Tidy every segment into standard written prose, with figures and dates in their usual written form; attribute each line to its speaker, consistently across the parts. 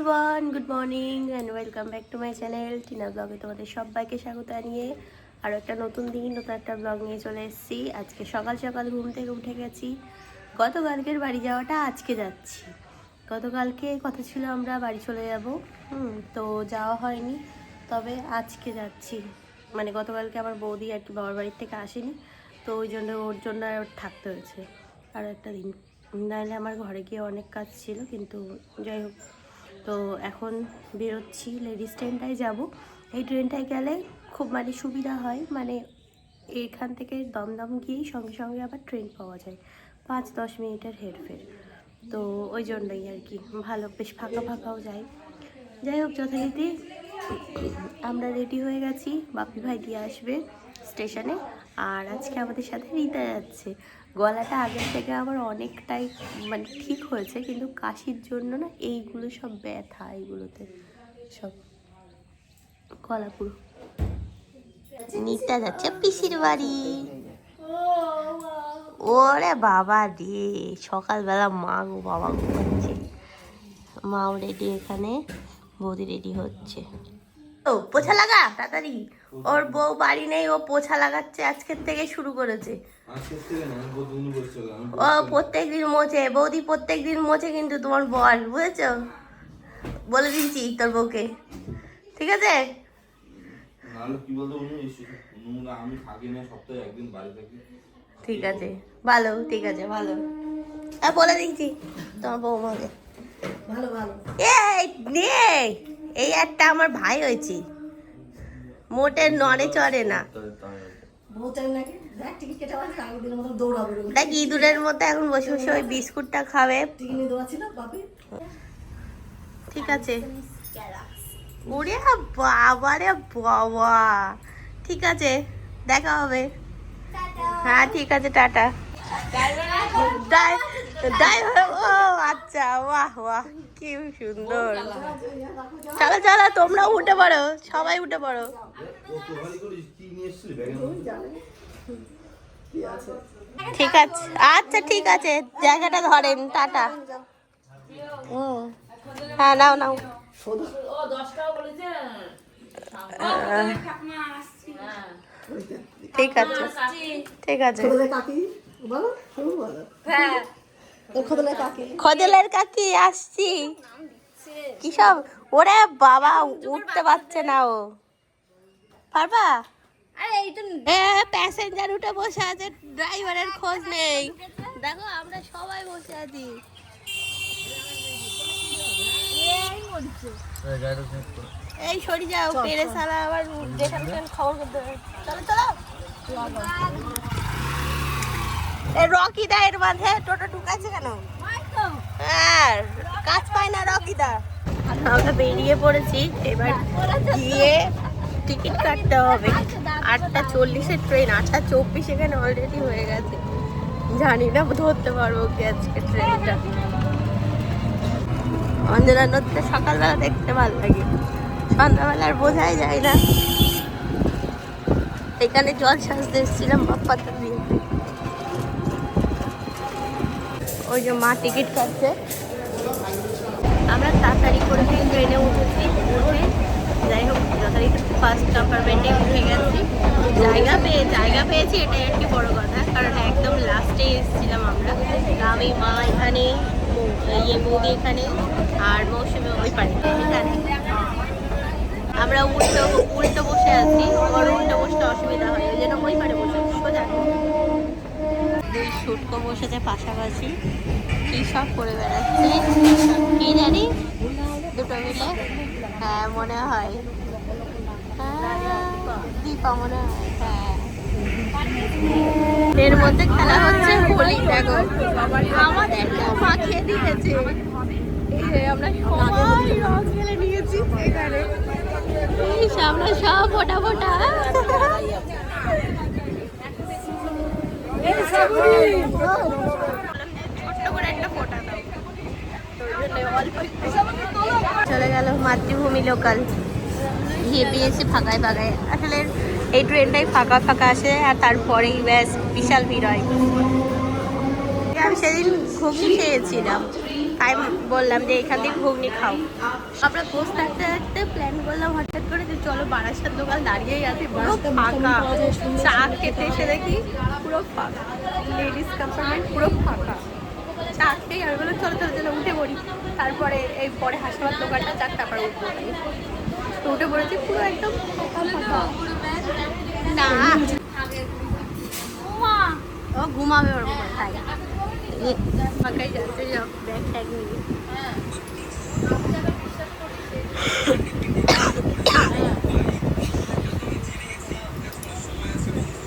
Speaker 1: Everyone, good morning and welcome back to my channel Tina ব্লগে। তোমাদের সবাইকে স্বাগত জানিয়ে আরও একটা নতুন দিন নতুন একটা ব্লগ নিয়ে চলে এসেছি। আজকে সকাল সকাল ঘুম থেকে উঠে গেছি। গতকালকের বাড়ি যাওয়াটা আজকে যাচ্ছি। গতকালকে কথা ছিল আমরা বাড়ি চলে যাব, তো যাওয়া হয়নি, তবে আজকে যাচ্ছি। মানে গতকালকে আমার বৌদি আর কি বাবার বাড়ির থেকে আসেনি, তো ওই জন্য ওর জন্য আর থাকতে হয়েছে আরও একটা দিন। নাহলে আমার ঘরে গিয়ে অনেক কাজ ছিল, কিন্তু যাই হোক। তো এখন বেরোচ্ছি, লেডিস ট্রেনটায় যাব। এই ট্রেনটায় গেলে খুব মানে সুবিধা হয়, মানে এখান থেকে দমদম গিয়েই সঙ্গে সঙ্গে আবার ট্রেন পাওয়া যায়, 5-10 মিনিটের হেরফের। তো ওই জন্যই আর কি ভালো, বেশ ফাঁকা ফাঁকাও যায়। যাই হোক, যথারীতি আমরা রেডি হয়ে গেছি, বাপি ভাই দিয়ে আসবে স্টেশনে। আর আজকে আমাদের সাথে রীতা যাচ্ছে। গলাটা আগের থেকে আমার অনেকটাই মানে ঠিক হয়েছে, কিন্তু কাশির জন্য না এইগুলো সব ব্যথা, এইগুলোতে সব গলা পুরো। রীতা যাচ্ছে পিসির বাড়ি। ওরে বাবা রে, সকালবেলা মা গো বাবা ঘুমাচ্ছে, মাও রেডি, এখানে বৌদি রেডি হচ্ছে। ও পোছা লাগা তাড়াতাড়ি, ওর বউ বাড়ি নেই, ও পোছা লাগাচ্ছে, আজকের থেকে শুরু করেছে। ও প্রত্যেকদিন মোছে, বৌদি প্রত্যেকদিন মোছে, কিন্তু তোমার বল, বুঝেছো? বলে দিচ্ছি তোর বউকে, ঠিক আছে? ঠিক আছে, ভালো, ঠিক আছে, ভালো। বলে দিচ্ছি তোমার বৌমাকে। ভালো ভালো। এই একটা আমার ভাই হয়েছে, মোটে নড়ে চড়ে না। দেখ ইঁদুরের মতো এখন বসে বসে ওই বিস্কুটটা খাবে। ঠিক আছে, ওরে বাবা রে বাবা, ঠিক আছে, দেখা হবে। হ্যাঁ ঠিক আছে, টাটা। ও আচ্ছা, বাহ বাহ, কি সুন্দর। চলো চলো, তোমরা উঠে পড়ো, সবাই উঠে পড়ো। ঠিক আছে, আচ্ছা ঠিক আছে, জায়গাটা ধরেন, টাটা। হ্যাঁ নাও নাও। ঠিক আছে ঠিক আছে। খোদেলের কাকি আসছি। কি সব, ওরে বাবা উঠতে পারছে না ও, পারবা? প্যাসেঞ্জার উঠে বসে আছে, ড্রাইভারের খোঁজ নেই। দেখো আমরা সবাই বসে আছি। এই সরি যাও, পেরে সালা আবার যেখানে খবর করতে হবে। চলো চলো। রকিদা এর মাঝে টোটো ঢুকাচ্ছে কেন? হ্যাঁ, কাজ পায় না রকিদা। আমরা বেরিয়ে পড়েছি, এবার গিয়ে টিকিট কাটতে হবে। 8:40-এর ট্রেন, 8:24 এখানে অলরেডি হয়ে গেছে। জানি না ধরতে পারবো কি আজকে ট্রেনটা। অঞ্জনা নদীতে সকালবেলা দেখতে ভালো লাগে, সন্ধ্যাবেলা আর বোঝাই যায় না। এখানে জল সাজতে এসেছিলাম বাপ্পাতে দিয়ে। ওই যে মা টিকিট কাটছে, আমরা তাড়াতাড়ি করে ট্রেনে উঠেছি। উঠে যাই হোক যথারীতি ফার্স্ট কম্পার্টমেন্টে উঠে গেছি। জায়গা পেয়েছি, এটাই আর কি বড় কথা, কারণ একদম লাস্টে এসেছিলাম আমরা। আমি, মা এখানে, বৌদি এখানে, আর মৌসুমি ওই পারে এখানে। আমরা উল্টো বসে আছি, আমার উল্টো বসতে অসুবিধা হয়, ওই জন্য ওই পারে বসে সোজা। দুই সুটকো বসেছে পাশাপাশি, কি সব করে বেড়াচ্ছে কি জানি, দুটো মিলে। হ্যাঁ মনে হয়, দীপা মনে হয়। হ্যাঁ, এর মধ্যে খেলা হচ্ছে হোলি। দেখো আমাদেরকেও মাখিয়ে দিয়েছে, আমরা সবাই রং খেলে নিয়েছি এখানে। আমরা সব ফোটা ফোটা। চলে গেল মাতৃভূমি লোকাল, গিয়ে পেয়েছি ফাঁকায় ফাঁকায়। আসলে এই ট্রেনটাই ফাঁকা ফাঁকা আসে, আর তারপরেই ব্যাস বিশাল ভিড় হয়। আমি সেদিন ঘুগনি খেয়েছিলাম, তাই বললাম যে এখান থেকে ঘুগনি খাও। আমরা বসে থাকতে থাকতে প্ল্যান করলাম হঠাৎ করে যে চলো বারাসাত দোকান দাঁড়িয়েই আছে পুরো ফাঁকা। চা খেতে এসে দেখি পুরো ফাঁকা, লেডিস কম্পার্টমেন্ট পুরো ফাঁকা। চা খেয়েই আমি বললাম চলো চলো চলো উঠে পড়ি। তারপরে এই পরে হাসপাতাল দোকানটা চার তারপরে উঠবো, তো উঠে পড়েছি পুরো একদম ফাঁকা ফাঁকা। না ও ঘুমাবে ওর মধ্যে তাই ফাঁকাই যাচ্ছে সব ব্যাগ ট্যাগ নিয়ে।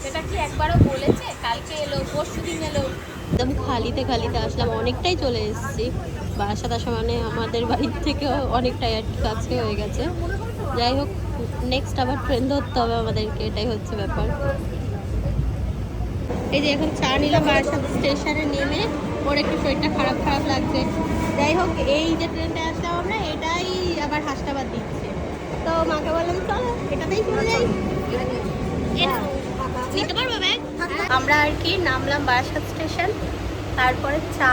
Speaker 2: সেটা কি একবারও বলেছে? কালকে এলো, পরশুদিন এলো।
Speaker 1: একদম খালিতে খালিতে আসলাম, অনেকটাই চলে এসেছি। বারাসাত আসা মানে আমাদের বাড়ির থেকেও অনেকটাই আর কি কাছে হয়ে গেছে। যাই হোক নেক্সট আবার ট্রেন ধরতে হবে আমাদেরকে, এটাই হচ্ছে ব্যাপার। এই যে এখন চা নিলাম বারাসাত স্টেশনে নেমে, ওর একটু শরীরটা খারাপ খারাপ লাগছে। যাই হোক এই যে ট্রেনটা আসলাম আমরা, এটাই আবার হাসনাবাদ দিচ্ছে। তো মাকে বললাম চলো এটাতেই চলে যাই, নিতে পারবো ব্যাগ। আমরা আর কি নামলাম বারাসাত স্টেশন, তারপরে চা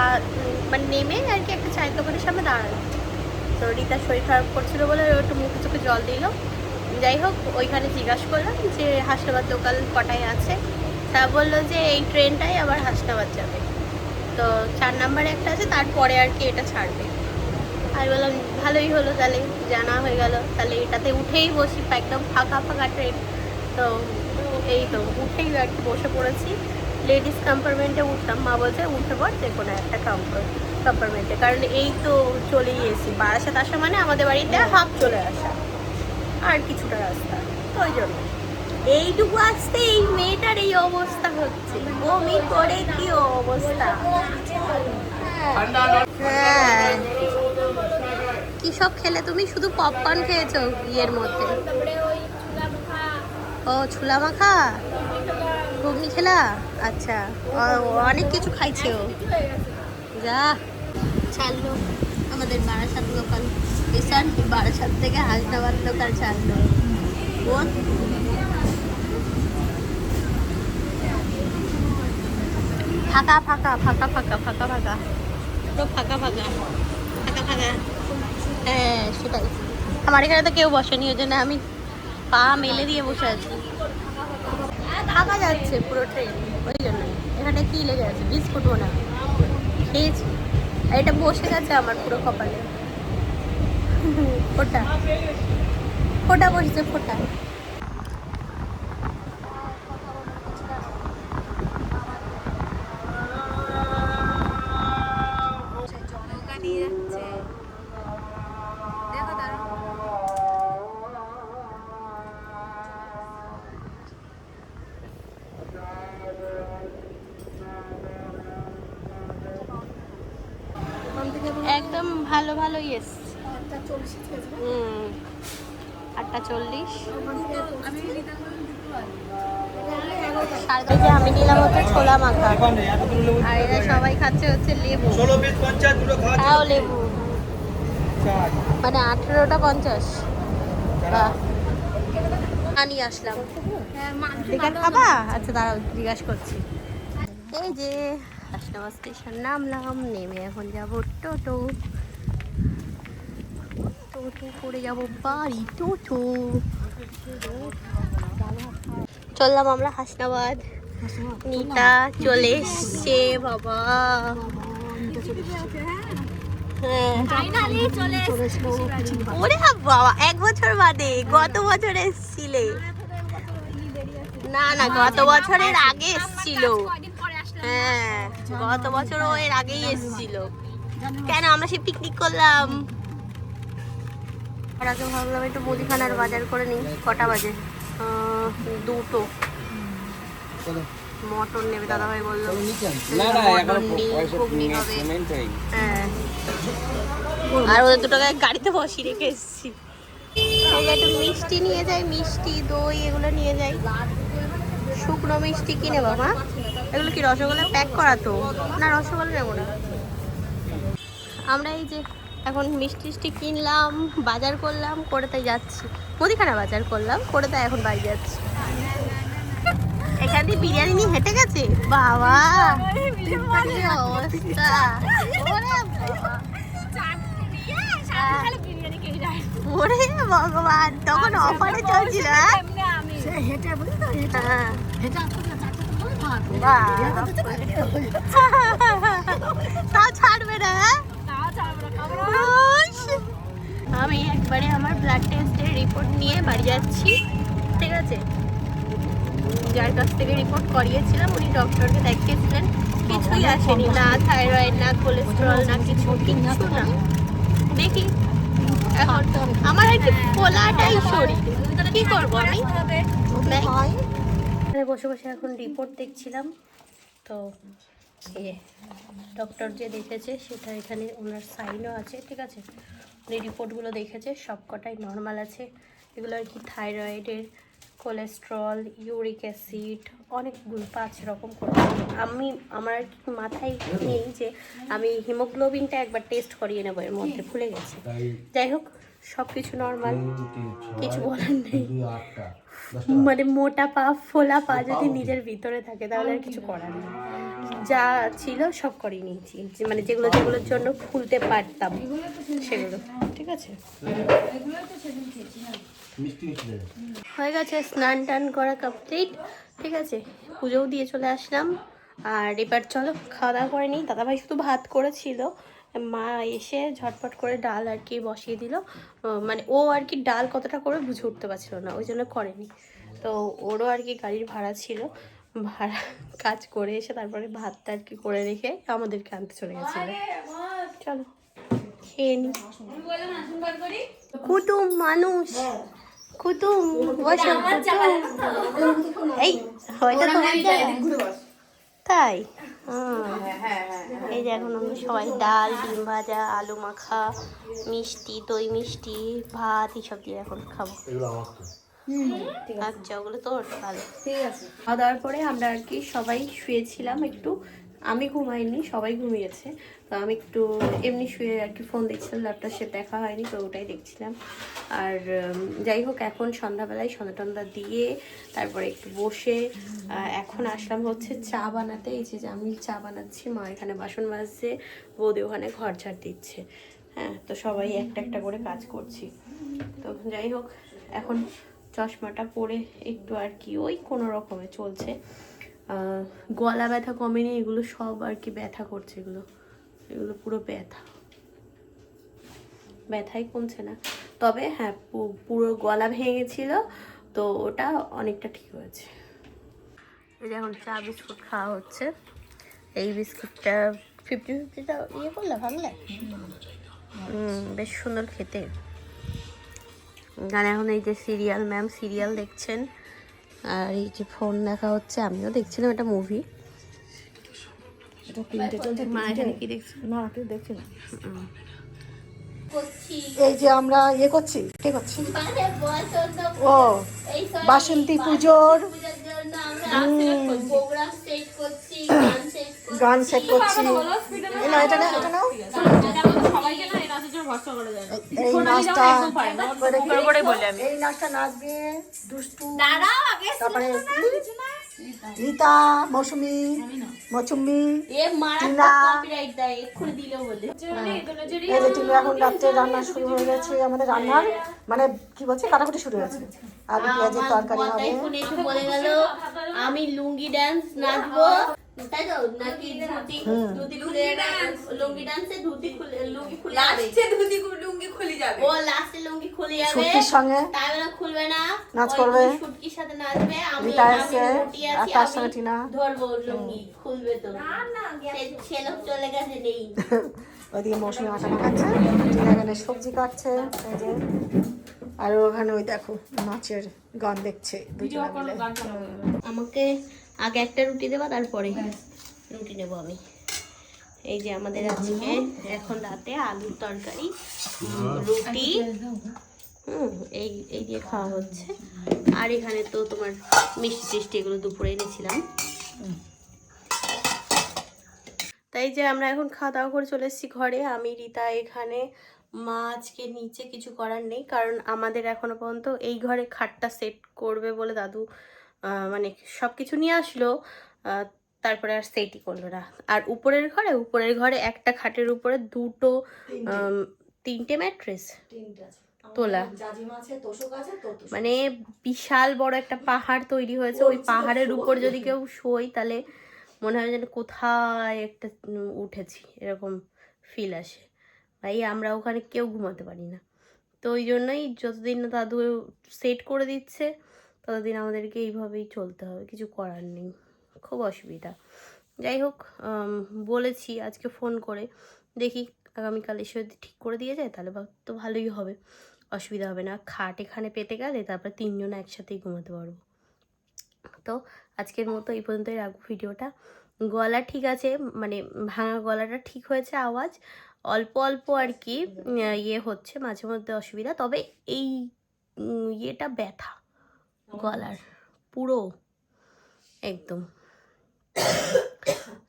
Speaker 1: মানে নেমে আর কি একটা চায়ের দোকানের সামনে দাঁড়ালাম। তো রিতার শরীর খারাপ করছিল বলে একটু মুখে চোখে জল দিল। যাই হোক ওইখানে জিজ্ঞাসা করলাম যে হাসনাবাদ লোকাল কটায় আছে, তা বললো যে এই ট্রেনটাই আবার হাসনাবাদ যাবে, তো 4 নম্বরে একটা আছে, তারপরে আর কি এটা ছাড়বে। আমি বললাম ভালোই হলো তাহলে জানা হয়ে গেল, তাহলে এটাতে উঠেই বসি, একদম ফাঁকা ফাঁকা ট্রেন। তো এই তো উঠেই আর কি বসে পড়েছি, লেডিস কম্পার্টমেন্টে উঠলাম। মা বলছে উঠে পর যে কোনো একটা কম্পার্টমেন্টে, কারণ এই তো চলেই এসেছি। বারাসাত আসা মানে আমাদের বাড়িতে হাফ চলে আসা, আর কিছুটা রাস্তা, তো ওই জন্য এইটুকু আসতে এই মেয়েটার এই অবস্থা হচ্ছে, বমি করে কি অবস্থা। হ্যাঁ কি সব খেলে তুমি? শুধু পপকর্ন খেয়েছো ইয়ের মধ্যে? ও ছোলা মাখা, ঘুগনি খেলা, আচ্ছা অনেক কিছু খাইছে ও। যা ছাড়লো আমাদের বারাসাত লোকাল স্টেশন, বারাসাত থেকে হাসনাবাদ লোকাল ছাড়লো। ফাঁকা ফাঁকা ফাঁকা ফাঁকা ফাঁকা ফাঁকা পুরো ফাঁকা ফাঁকা ফাঁকা ফাঁকা। হ্যাঁ সেটাই, আমার এখানে তো কেউ বসেনি, ওই জন্য আমি পা মেলে দিয়ে বসে আছি। ফাঁকা যাচ্ছে পুরো ট্রেন, ওই জন্য। এখানে কি লেগে আছে? বিস্কুট মনে হয় খেয়েছি, আর এটা বসে গেছে আমার পুরো কপালে। ফোটা ফোটা বসেছে, ফোটা।
Speaker 2: নিয়ে যাচ্ছে, দেখো তারা
Speaker 1: একদম ভালো ভালোই এসছে। 8:40। আমি নিলাম হচ্ছে ছোলা মাখা, আর এরা সবাই খাচ্ছে হচ্ছে লেবু। হ্যাঁ লেবু মানে 18টা 50 নিয়ে আসলাম। খাবা? আচ্ছা দাঁড়াও জিজ্ঞাসা করছি। এই যে হাসনাবাদ স্টেশন নামলাম, নেমে এখন যাবো টোটো, টোটো করে যাবো বাড়ি। টোটো চললাম আমরা হাসনাবাদ। নিতা চলে এসছে বাবা, ওরে বাবা 1 বছর বাদে। গত বছর এসছিলে? না না গত বছরের আগে এসছিল। হ্যাঁ গত বছর ও এর আগেই এসছিল। কেন আমরা সে পিকনিক করলাম। আর আগে ভাবলাম একটু মুদিখানার বাজার করে নিই। কটা বাজে? 2টো। মটন নেবে দাদা ভাই বললো। মটন নিই, ঘুগনি হবে। হ্যাঁ আর ওদের 2 টাকায় গাড়িতে বসিয়ে রেখে এসেছি। একটু মিষ্টি নিয়ে যাই, মিষ্টি দই এগুলো নিয়ে যাই। শুকনো মিষ্টি কিনে বাবা। এগুলো কি রসগোল্লা প্যাক করা? তো না রসগোল্লা নেবো না আমরা। এই যে এখন মিষ্টি টিষ্টি কিনলাম, বাজার করলাম, করে তাই যাচ্ছি। মুদিখানা বাজার করলাম, করে তাই এখন বাড়ি যাচ্ছি। এখান দিয়ে বিরিয়ানি নিয়ে হেঁটে গেছে বাবা, অবস্থা।
Speaker 2: খালি বিরিয়ানি খেয়ে যায়।
Speaker 1: ওরে ভগবান, তখন অফারে চলছিল।
Speaker 2: এমনি আমি
Speaker 1: তা ছাড়বে না।
Speaker 2: তাও ছাড়বো না, খাবো না।
Speaker 1: আমি একবারে আমার ব্লাড টেস্টের রিপোর্ট নিয়ে বাড়ি যাচ্ছি, ঠিক আছে? যার কাছ থেকে রিপোর্ট করিয়েছিলাম উনি ডক্টরকে দেখিয়েছিলেন, কিছুই আসেনি, না থাইরয়েড, না কোলেস্টেরল, না কিছু কিচ্ছু না। দেখি এখন আমার আর কি ফোলাটাই শরীর, কি করবো আমি? বসে বসে এখন রিপোর্ট দেখছিলাম। তো ডক্টর যে দেখেছে সেটা এখানে ওনার সাইনও আছে, ঠিক আছে? উনি রিপোর্টগুলো দেখেছে, সব কটাই নর্মাল আছে। এগুলো আর কি থাইরয়েডের, কোলেস্ট্রল, ইউরিক অ্যাসিড, অনেকগুলো 5 রকম করে। আমার আর কি মাথায় নেই যে আমি হিমোগ্লোবিনটা একবার টেস্ট করিয়ে নেবো, এর মধ্যে ভুলে গেছি। যাই হোক, সব কিছু নর্মাল, কিছু বলার নেই। মানে মোটা পা, ফোলা পা যদি নিজের ভিতরে থাকে তাহলে আর কিছু করার নেই। যা ছিল সব করিয়ে নিয়েছি, মানে যেগুলোর জন্য খুলতে পারতাম সেগুলো, ঠিক আছে? হয়ে গেছে, স্নান টান করা কমপ্লিট, ঠিক আছে? পুজোও দিয়ে চলে আসলাম। আর এবার চলো খাওয়া দাওয়া করে নিই। দাদাভাই শুধু ভাত করেছিল, মা এসে ঝটপট করে ডাল আর কি বসিয়ে দিল। মানে ও আর কি ডাল কতটা করবে বুঝে উঠতে পারছিল না, ওই জন্য করেনি। তো ওরও আর কি গাড়ির ভাড়া ছিল, ভাড়া কাজ করে এসে তারপরে ভাতটা আর কি করে রেখে আমাদেরকে আনতে চলে গেছিলো। চলো খেয়ে নি। কুটুম মানুষ, কুটুম বসো, এই হয়তো তাই। এই যে এখন আমি সবাই ডাল, ডিম ভাজা, আলু মাখা, মিষ্টি, দই মিষ্টি, ভাত এইসব দিয়ে এখন খাবো। আচ্ছা, ওগুলো তো ভালো, ঠিক আছে। খাওয়া দাওয়ার পরে আমরা আর কি সবাই শুয়েছিলাম একটু। আমি ঘুমাইনি, সবাই ঘুমিয়েছে। তো আমি একটু এমনি শুয়ে আর কি ফোন দেখছিলাম, ল্যাপটপ সে দেখা হয়নি, তো ওটাই দেখছিলাম। আর যাই হোক, এখন সন্ধ্যাবেলায় সন্ধ্যা টন্ধা দিয়ে তারপরে একটু বসে এখন আসলাম হচ্ছে চা বানাতে। এই যে আমি চা বানাচ্ছি, মা এখানে বাসন মাজছে, বৌদি ওখানে ঘর ঝাড় দিচ্ছে। হ্যাঁ, তো সবাই একটা একটা করে কাজ করছি। তো যাই হোক, এখন চশমাটা পরে একটু আর কি ওই কোনো রকমে চলছে। গলা ব্যথা কমেনি, এগুলো সব আর কি ব্যথা করছে, এগুলো পুরো ব্যথাই কমছে না। তবে হ্যাঁ, পুরো গলা ভেঙেছিল, তো ওটা অনেকটা ঠিক হয়েছে। এই যে এখন চা বিস্কুট খাওয়া হচ্ছে। এই বিস্কুটটা 50-50টা ইয়ে করলে ভালো লাগে, বেশ সুন্দর খেতে। গানে এখন এই যে সিরিয়াল, ম্যাম সিরিয়াল দেখছেন, আর এই যে ফোন দেখা হচ্ছে, আমিও দেখছিলাম একটা মুভি। মা এখানে কি দেখছি?
Speaker 3: না, কেউ দেখছি না। এই যে আমরা ইয়ে করছি, কে করছি? ও বাসন্তী পুজোর গান সেট করছি। এটা নাও, এই নাচটা, এই নাচটা নাচবে দুষ্টু, তারপরে রীতা, মৌসুমি, মৌসুমি, টিনা। এই যে টিনা, এখন রাত্রে রান্না শুরু হয়ে গেছে আমাদের। রান্নার মানে কি বলছে, কাটাকুটি শুরু হয়েছে। আলু পেঁয়াজের তরকারি হবে।
Speaker 1: বলে গেল আমি লুঙ্গি ডান্স নাচবো, তাই তো? নাকি ধুতি খুলে, লুঙ্গি ডান্সে ধুতি খুলে, লুঙ্গি খুলে লাস্টে লুঙ্গি খুলে যাবে। ও লাস্টে লুঙ্গি খুলে যাবে,
Speaker 3: ছুটির সঙ্গে
Speaker 1: তাই না? খুলবে না,
Speaker 3: নাচ করবে,
Speaker 1: ছুটকির সাথে নাচবে। আমি মোটি
Speaker 3: আর
Speaker 1: আছি,
Speaker 3: তার সঙ্গে টিনা
Speaker 1: ধরবো লুঙ্গি, খুলবে তো ছেলে চলে গেছে নেই।
Speaker 3: ওইদিকে মৌসুমি আটা মাখাচ্ছে, টিনা এখানে সবজি কাটছে, এই যে। আর ওখানে ওই দেখো নাচের গান দেখছে দুজনে মিলে।
Speaker 1: আমাকে আগে একটা রুটি দেবা, তারপরে রুটি নেবো আমি। এই যে আমাদের আজকে এখন রাতে আলুর তরকারি, রুটি, এই দিয়ে খাওয়া হচ্ছে। আর এখানে তো তোমার মিষ্টি টিষ্টি এগুলো দুপুরে এনেছিলাম। তাই যে আমরা এখন খাওয়া দাওয়া করে চলে এসেছি ঘরে। আমি রীতা এখানে, মা আজকে নিচে, কিছু করার নেই কারণ আমাদের এখনো পর্যন্ত এই ঘরে খাটটা সেট করবে বলে দাদু মানে সব কিছু নিয়ে আসলো, তারপরে আর সেটই করলো না। আর উপরের ঘরে একটা খাটের উপরে 3টে ম্যাট্রেস
Speaker 3: তিনটে আছে আমার
Speaker 1: তোলা।
Speaker 3: জাজিম আছে, তোষক আছে,
Speaker 1: মানে বিশাল বড় একটা পাহাড় তৈরি হয়েছে। ওই পাহাড়ের উপর যদি কেউ শোয় তাহলে মনে হয় যেন কোথায় একটা উঠেছি, এরকম ফিল আসে। ভাই আমরা ওখানে কেউ ঘুমাতে পারি না। তো ওই জন্যই যতদিন না দাদু সেট করে দিচ্ছে ততদিন আমাদেরকে এইভাবেই চলতে হবে, কিছু করার নেই, খুব অসুবিধা। যাই হোক, বলেছি আজকে ফোন করে, দেখি আগামীকাল এসে যদি ঠিক করে দিয়ে যায় তাহলে তো ভালোই হবে, অসুবিধা হবে না। খাট এখানে পেতে গেলে তারপর 3জন একসাথেই ঘুমাতে পারবো। তো আজকের মতো এই পর্যন্তই রাখবো ভিডিওটা। গলা ঠিক আছে, মানে ভাঙা গলাটা ঠিক হয়েছে, আওয়াজ অল্প অল্প আর কি ইয়ে হচ্ছে মাঝে মধ্যে অসুবিধা, তবে এই ইয়েটা ব্যথা গলার পুরো একদম।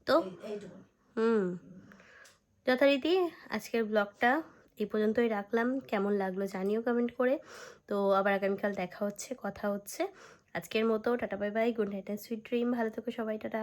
Speaker 1: তো যথারীতি আজকের ব্লগটা এই পর্যন্তই রাখলাম। কেমন লাগলো জানিও কমেন্ট করে। তো আবার আগামীকাল দেখা হচ্ছে, কথা হচ্ছে। আজকের মতো tata bye bye, good night and sweet dream. ভালো থেকো সবাই, টাটা।